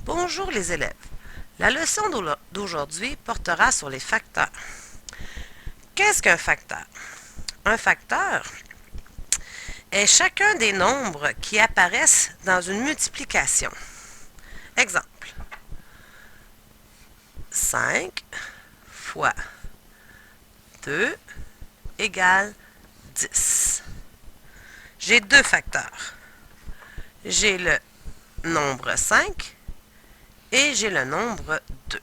Bonjour les élèves. La leçon d'aujourd'hui portera sur les facteurs. Qu'est-ce qu'un facteur? Un facteur est chacun des nombres qui apparaissent dans une multiplication. Exemple. 5 fois 2 égale 10. J'ai deux facteurs. J'ai le nombre 5 et j'ai le nombre 2.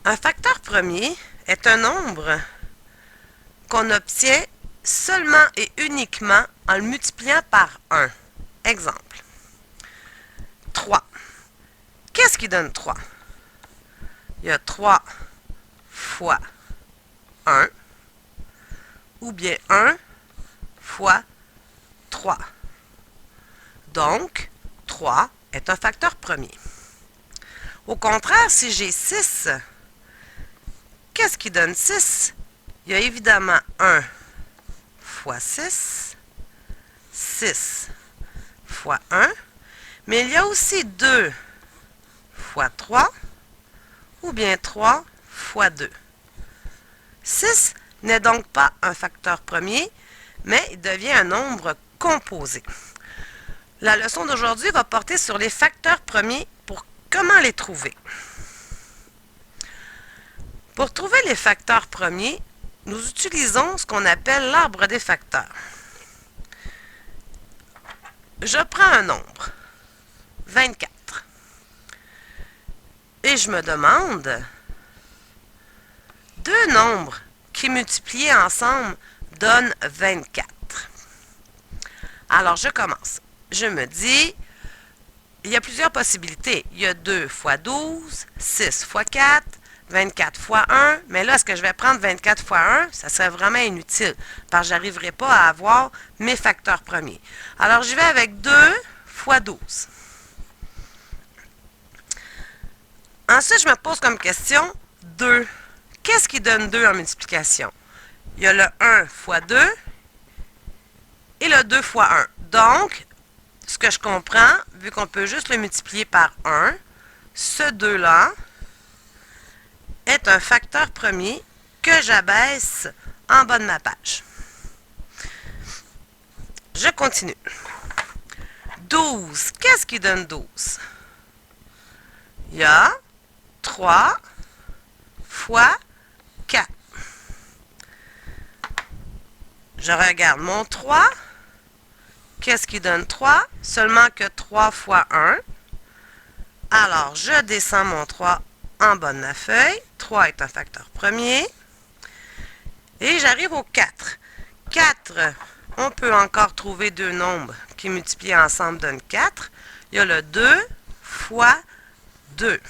Un facteur premier est un nombre qu'on obtient seulement et uniquement en le multipliant par 1. Exemple. 3. Qu'est-ce qui donne 3? Il y a 3 fois 1 ou bien 1 fois 3. Donc, 3 est un facteur premier. Au contraire, si j'ai 6, qu'est-ce qui donne 6? Il y a évidemment 1 fois 6, 6 fois 1, mais il y a aussi 2 fois 3, ou bien 3 fois 2. 6 n'est donc pas un facteur premier, mais il devient un nombre composé. La leçon d'aujourd'hui va porter sur les facteurs premiers pour comment les trouver. Pour trouver les facteurs premiers, nous utilisons ce qu'on appelle l'arbre des facteurs. Je prends un nombre, 24, et je me demande, deux nombres qui multipliés ensemble donnent 24. Alors, je commence. Je me dis, il y a plusieurs possibilités. Il y a 2 fois 12, 6 fois 4, 24 fois 1. Mais là, est-ce que je vais prendre 24 fois 1? Ça serait vraiment inutile, parce que je n'arriverai pas à avoir mes facteurs premiers. Alors, je vais avec 2 fois 12. Ensuite, je me pose comme question 2. Qu'est-ce qui donne 2 en multiplication? Il y a le 1 fois 2 et le 2 fois 1. Donc, ce que je comprends, vu qu'on peut juste le multiplier par 1, ce 2-là est un facteur premier que j'abaisse en bas de ma page. Je continue. 12. Qu'est-ce qui donne 12? Il y a 3 fois 4. Je regarde mon 3. Qu'est-ce qui donne 3? Seulement que 3 fois 1. Alors, je descends mon 3 en bas de ma feuille. 3 est un facteur premier. Et j'arrive au 4. 4, on peut encore trouver deux nombres qui multipliés ensemble donnent 4. Il y a le 2 fois 2.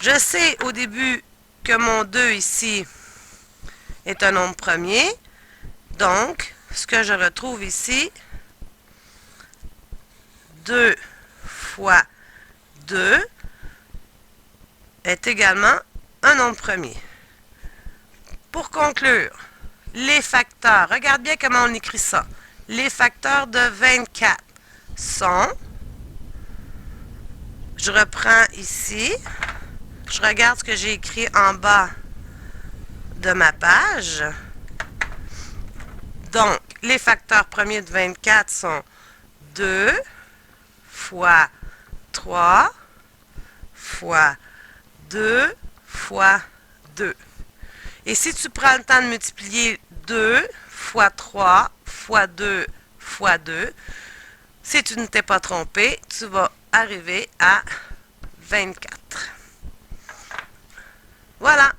Je sais au début que mon 2 ici est un nombre premier. Donc, ce que je retrouve ici, 2 fois 2 est également un nombre premier. Pour conclure, les facteurs, regarde bien comment on écrit ça. Les facteurs de 24 sont, je reprends ici, je regarde ce que j'ai écrit en bas de ma page. Donc, les facteurs premiers de 24 sont 2 fois 3 fois 2 fois 2. Et si tu prends le temps de multiplier 2 fois 3 fois 2 fois 2, si tu ne t'es pas trompé, tu vas arriver à 24. Voilà.